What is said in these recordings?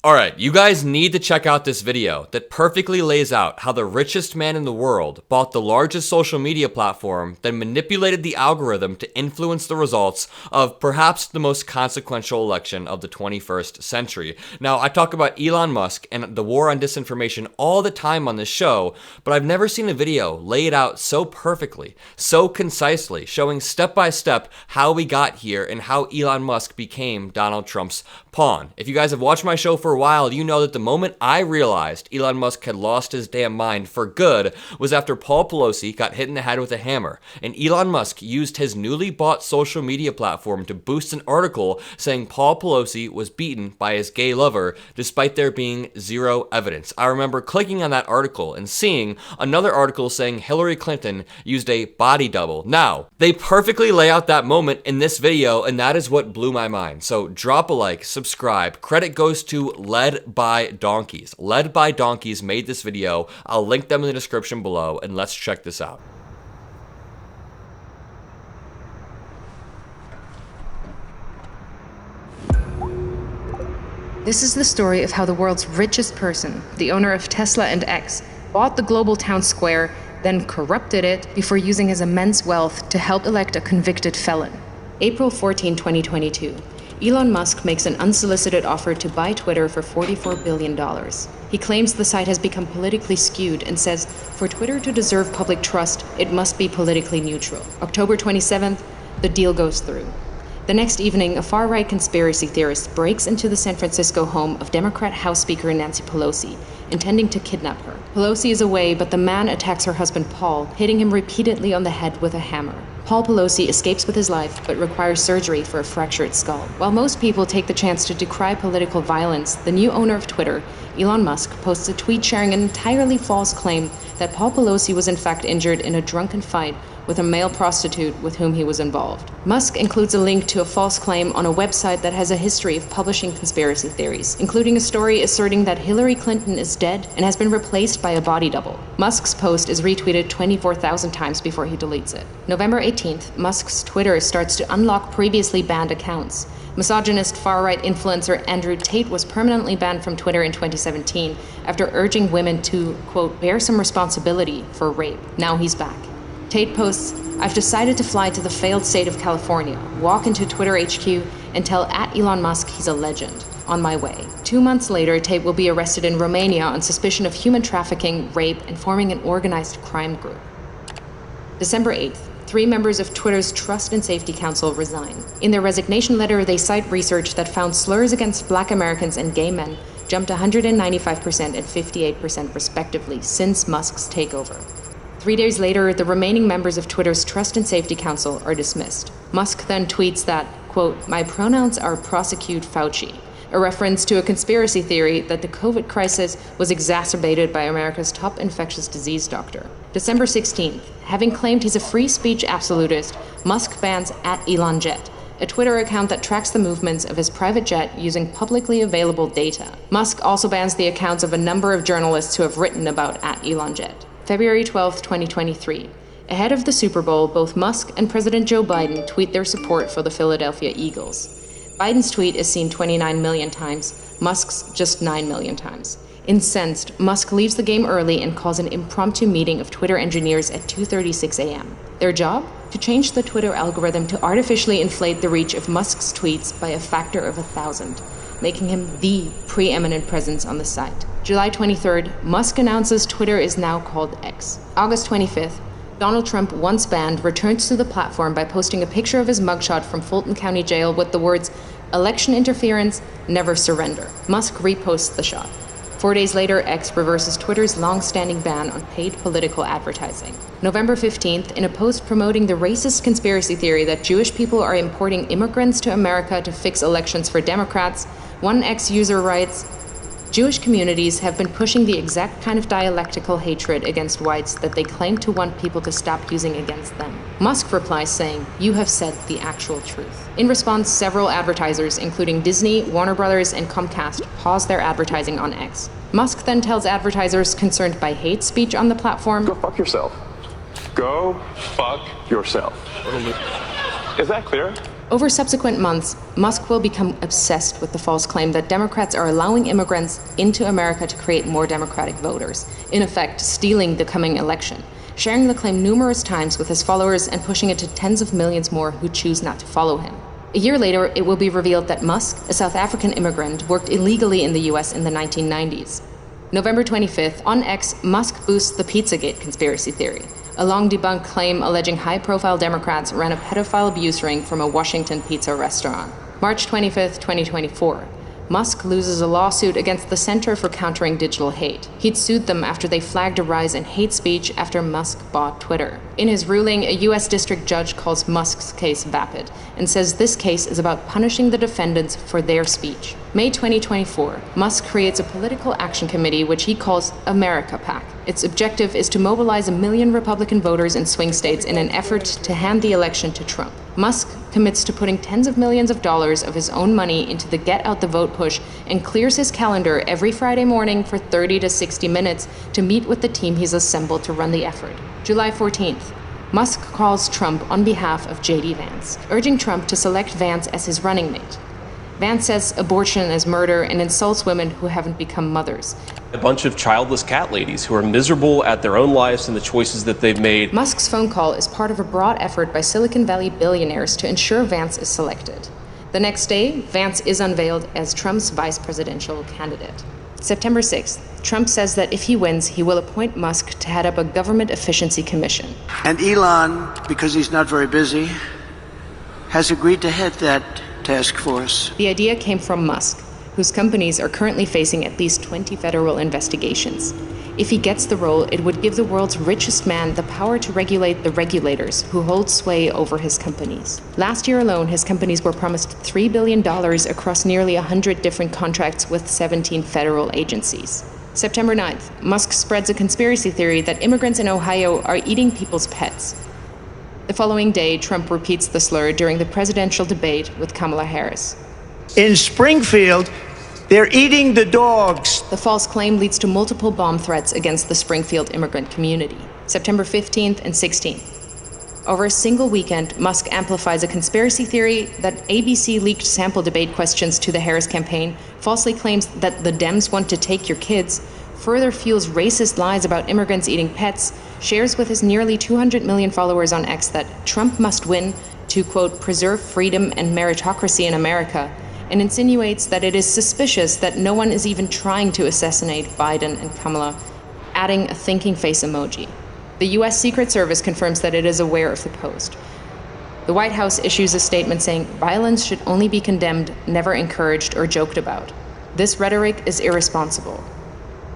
Alright, you guys need to check out this video that perfectly lays out how the richest man in the world bought the largest social media platform, then manipulated the algorithm to influence the results of perhaps the most consequential election of the 21st century. Now, I talk about Elon Musk and the war on disinformation all the time on this show, but I've never seen a video lay it out so perfectly, so concisely, showing step by step how we got here and how Elon Musk became Donald Trump's pawn. If you guys have watched my show for a while, you know that the moment I realized Elon Musk had lost his damn mind for good was after Paul Pelosi got hit in the head with a hammer, and Elon Musk used his newly bought social media platform to boost an article saying Paul Pelosi was beaten by his gay lover despite there being zero evidence. I remember clicking on that article and seeing another article saying Hillary Clinton used a body double. Now, they perfectly lay out that moment in this video, and that is what blew my mind. So drop a like, subscribe. Credit goes to Led by Donkeys. Led by Donkeys made this video. I'll link them in the description below, and let's check this out. This is the story of how the world's richest person, the owner of Tesla and X, bought the global town square, then corrupted it before using his immense wealth to help elect a convicted felon. April 14, 2022. Elon Musk makes an unsolicited offer to buy Twitter for $44 billion. He claims the site has become politically skewed and says, for Twitter to deserve public trust, it must be politically neutral. October 27th, the deal goes through. The next evening, a far-right conspiracy theorist breaks into the San Francisco home of Democrat House Speaker Nancy Pelosi, intending to kidnap her. Pelosi is away, but the man attacks her husband Paul, hitting him repeatedly on the head with a hammer. Paul Pelosi escapes with his life, but requires surgery for a fractured skull. While most people take the chance to decry political violence, the new owner of Twitter, Elon Musk, posts a tweet sharing an entirely false claim that Paul Pelosi was in fact injured in a drunken fight with a male prostitute with whom he was involved. Musk includes a link to a false claim on a website that has a history of publishing conspiracy theories, including a story asserting that Hillary Clinton is dead and has been replaced by a body double. Musk's post is retweeted 24,000 times before he deletes it. November 18th, Musk's Twitter starts to unlock previously banned accounts. Misogynist far-right influencer Andrew Tate was permanently banned from Twitter in 2017 after urging women to, quote, bear some responsibility for rape. Now he's back. Tate posts, I've decided to fly to the failed state of California, walk into Twitter HQ, and tell @Elon Musk he's a legend. On my way. 2 months later, Tate will be arrested in Romania on suspicion of human trafficking, rape, and forming an organized crime group. December 8th. 3 members of Twitter's Trust and Safety Council resign. In their resignation letter, they cite research that found slurs against Black Americans and gay men jumped 195% and 58% respectively since Musk's takeover. 3 days later, the remaining members of Twitter's Trust and Safety Council are dismissed. Musk then tweets that, quote, my pronouns are prosecute Fauci, a reference to a conspiracy theory that the COVID crisis was exacerbated by America's top infectious disease doctor. December 16th, having claimed he's a free speech absolutist, Musk bans @ElonJet, a Twitter account that tracks the movements of his private jet using publicly available data. Musk also bans the accounts of a number of journalists who have written about @ElonJet. February 12, 2023. Ahead of the Super Bowl, both Musk and President Joe Biden tweet their support for the Philadelphia Eagles. Biden's tweet is seen 29 million times, Musk's just 9 million times. Incensed, Musk leaves the game early and calls an impromptu meeting of Twitter engineers at 2:36 a.m. Their job? To change the Twitter algorithm to artificially inflate the reach of Musk's tweets by a factor of 1,000. Making him the preeminent presence on the site. July 23rd, Musk announces Twitter is now called X. August 25th, Donald Trump, once banned, returns to the platform by posting a picture of his mugshot from Fulton County Jail with the words, election interference, never surrender. Musk reposts the shot. 4 days later, X reverses Twitter's long-standing ban on paid political advertising. November 15th, in a post promoting the racist conspiracy theory that Jewish people are importing immigrants to America to fix elections for Democrats, one X user writes, Jewish communities have been pushing the exact kind of dialectical hatred against whites that they claim to want people to stop using against them. Musk replies saying, you have said the actual truth. In response, several advertisers, including Disney, Warner Brothers, and Comcast, pause their advertising on X. Musk then tells advertisers concerned by hate speech on the platform, go fuck yourself. Go fuck yourself. Is that clear? Over subsequent months, Musk will become obsessed with the false claim that Democrats are allowing immigrants into America to create more Democratic voters, in effect, stealing the coming election, sharing the claim numerous times with his followers and pushing it to tens of millions more who choose not to follow him. A year later, it will be revealed that Musk, a South African immigrant, worked illegally in the US in the 1990s. November 25th, on X, Musk boosts the Pizzagate conspiracy theory, a long-debunked claim alleging high-profile Democrats ran a pedophile abuse ring from a Washington pizza restaurant. March 25th, 2024. Musk loses a lawsuit against the Center for Countering Digital Hate. He'd sued them after they flagged a rise in hate speech after Musk bought Twitter. In his ruling, a U.S. district judge calls Musk's case vapid and says this case is about punishing the defendants for their speech. May 2024, Musk creates a political action committee which he calls America PAC. Its objective is to mobilize 1 million Republican voters in swing states in an effort to hand the election to Trump. Musk commits to putting tens of millions of dollars of his own money into the Get Out the Vote push and clears his calendar every Friday morning for 30 to 60 minutes to meet with the team he's assembled to run the effort. July 14th. Musk calls Trump on behalf of J.D. Vance, urging Trump to select Vance as his running mate. Vance says abortion is murder and insults women who haven't become mothers. A bunch of childless cat ladies who are miserable at their own lives and the choices that they've made. Musk's phone call is part of a broad effort by Silicon Valley billionaires to ensure Vance is selected. The next day, Vance is unveiled as Trump's vice presidential candidate. September 6th, Trump says that if he wins, he will appoint Musk to head up a government efficiency commission. And Elon, because he's not very busy, has agreed to head that task force. The idea came from Musk, whose companies are currently facing at least 20 federal investigations. If he gets the role, it would give the world's richest man the power to regulate the regulators who hold sway over his companies. Last year alone, his companies were promised $3 billion across nearly 100 different contracts with 17 federal agencies. September 9th, Musk spreads a conspiracy theory that immigrants in Ohio are eating people's pets. The following day, Trump repeats the slur during the presidential debate with Kamala Harris. In Springfield, they're eating the dogs. The false claim leads to multiple bomb threats against the Springfield immigrant community. September 15th and 16th. Over a single weekend, Musk amplifies a conspiracy theory that ABC leaked sample debate questions to the Harris campaign, falsely claims that the Dems want to take your kids, further fuels racist lies about immigrants eating pets, shares with his nearly 200 million followers on X that Trump must win to, quote, preserve freedom and meritocracy in America, and insinuates that it is suspicious that no one is even trying to assassinate Biden and Kamala, adding a thinking face emoji. The U.S. Secret Service confirms that it is aware of the post. The White House issues a statement saying violence should only be condemned, never encouraged or joked about. This rhetoric is irresponsible.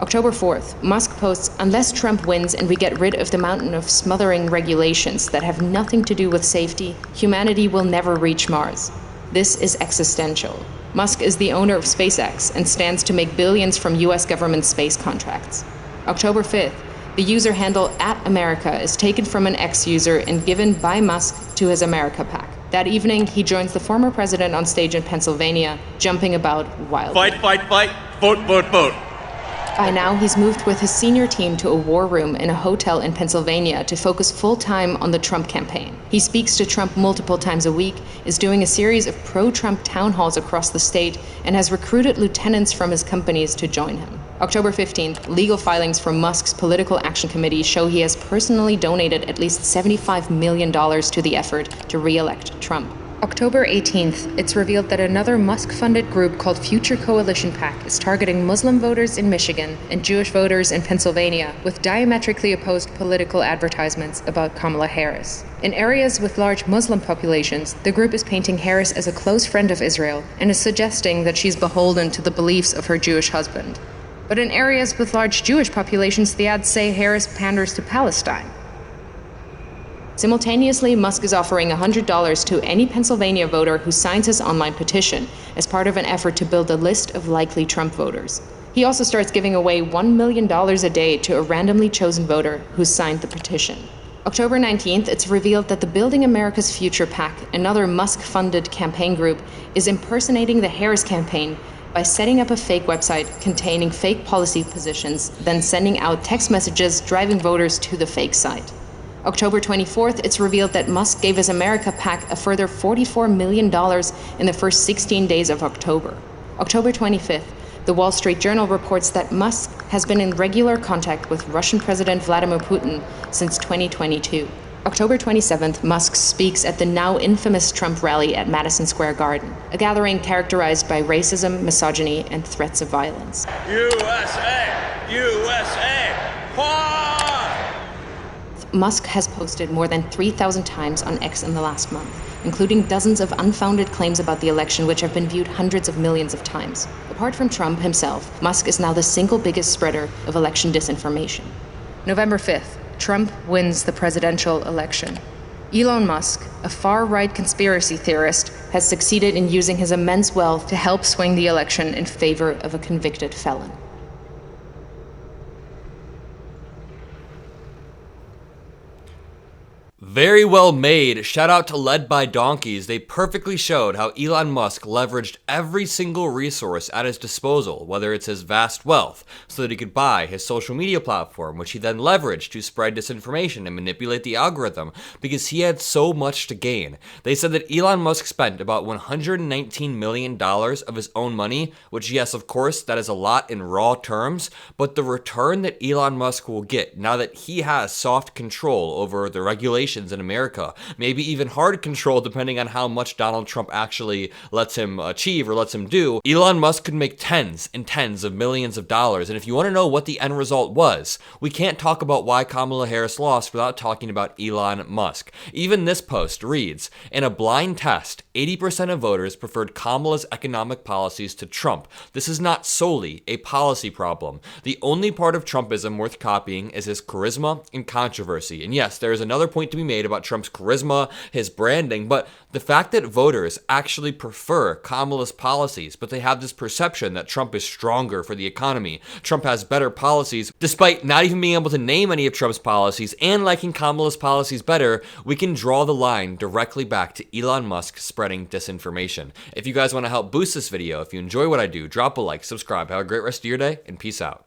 October 4th, Musk posts, unless Trump wins and we get rid of the mountain of smothering regulations that have nothing to do with safety, humanity will never reach Mars. This is existential. Musk is the owner of SpaceX and stands to make billions from US government space contracts. October 5th, the user handle @America is taken from an X user and given by Musk to his America PAC. That evening, he joins the former president on stage in Pennsylvania, jumping about wildly. Fight, vote, vote, vote. By now, he's moved with his senior team to a war room in a hotel in Pennsylvania to focus full-time on the Trump campaign. He speaks to Trump multiple times a week, is doing a series of pro-Trump town halls across the state, and has recruited lieutenants from his companies to join him. October 15th, legal filings from Musk's Political Action Committee show he has personally donated at least $75 million to the effort to re-elect Trump. October 18th, it's revealed that another Musk-funded group called Future Coalition PAC is targeting Muslim voters in Michigan and Jewish voters in Pennsylvania with diametrically opposed political advertisements about Kamala Harris. In areas with large Muslim populations, the group is painting Harris as a close friend of Israel and is suggesting that she's beholden to the beliefs of her Jewish husband. But in areas with large Jewish populations, the ads say Harris panders to Palestine. Simultaneously, Musk is offering $100 to any Pennsylvania voter who signs his online petition as part of an effort to build a list of likely Trump voters. He also starts giving away $1 million a day to a randomly chosen voter who signed the petition. October 19th, it's revealed that the Building America's Future PAC, another Musk-funded campaign group, is impersonating the Harris campaign by setting up a fake website containing fake policy positions, then sending out text messages driving voters to the fake site. October 24th, it's revealed that Musk gave his America PAC a further $44 million in the first 16 days of October. October 25th, the Wall Street Journal reports that Musk has been in regular contact with Russian President Vladimir Putin since 2022. October 27th, Musk speaks at the now infamous Trump rally at Madison Square Garden, a gathering characterized by racism, misogyny, and threats of violence. USA! USA! Musk has posted more than 3,000 times on X in the last month, including dozens of unfounded claims about the election which have been viewed hundreds of millions of times. Apart from Trump himself, Musk is now the single biggest spreader of election disinformation. November 5th, Trump wins the presidential election. Elon Musk, a far-right conspiracy theorist, has succeeded in using his immense wealth to help swing the election in favor of a convicted felon. Very well made. Shout out to Led by Donkeys. They perfectly showed how Elon Musk leveraged every single resource at his disposal, whether it's his vast wealth, so that he could buy his social media platform, which he then leveraged to spread disinformation and manipulate the algorithm, because he had so much to gain. They said that Elon Musk spent about $119 million of his own money, which, yes, of course, that is a lot in raw terms, but the return that Elon Musk will get now that he has soft control over the regulations in America, maybe even hard control depending on how much Donald Trump actually lets him achieve or lets him do, Elon Musk could make tens and tens of millions of dollars. And if you want to know what the end result was, we can't talk about why Kamala Harris lost without talking about Elon Musk. Even this post reads, in a blind test, 80% of voters preferred Kamala's economic policies to Trump. This is not solely a policy problem. The only part of Trumpism worth copying is his charisma and controversy. And yes, there is another point to be made about Trump's charisma, his branding, but the fact that voters actually prefer Kamala's policies, but they have this perception that Trump is stronger for the economy, Trump has better policies, despite not even being able to name any of Trump's policies and liking Kamala's policies better, we can draw the line directly back to Elon Musk spreading disinformation. If you guys want to help boost this video, if you enjoy what I do, drop a like, subscribe, have a great rest of your day, and peace out.